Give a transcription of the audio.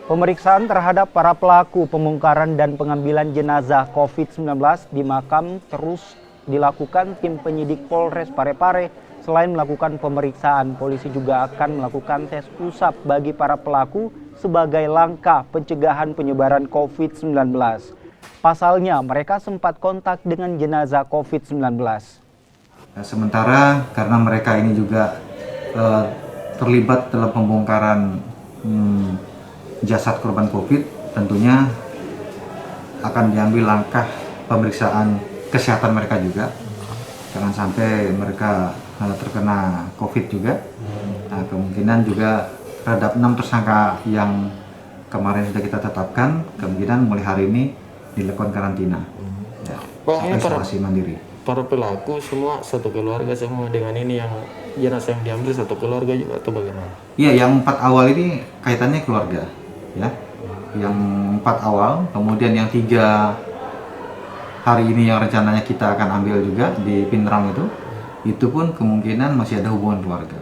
Pemeriksaan terhadap para pelaku pembongkaran dan pengambilan jenazah COVID-19 di makam terus dilakukan tim penyidik Polres Parepare. Selain melakukan pemeriksaan, polisi juga akan melakukan tes usap bagi para pelaku sebagai langkah pencegahan penyebaran COVID-19. Pasalnya, mereka sempat kontak dengan jenazah COVID-19. Sementara karena mereka ini juga terlibat dalam pembongkaran jasad korban COVID, tentunya akan diambil langkah pemeriksaan kesehatan mereka juga. Jangan sampai mereka terkena COVID juga. Nah, kemungkinan juga terhadap 6 tersangka yang kemarin sudah kita tetapkan, kemungkinan mulai hari ini dilakukan karantina. Ya, isolasi mandiri. Para pelaku semua satu keluarga semua dengan ini yang jenazah yang diambil satu keluarga juga atau bagaimana? Iya, yang 4 awal ini kaitannya keluarga, ya. Yang 4 awal, kemudian yang 3 hari ini yang rencananya kita akan ambil juga di Pinrang itu pun kemungkinan masih ada hubungan keluarga.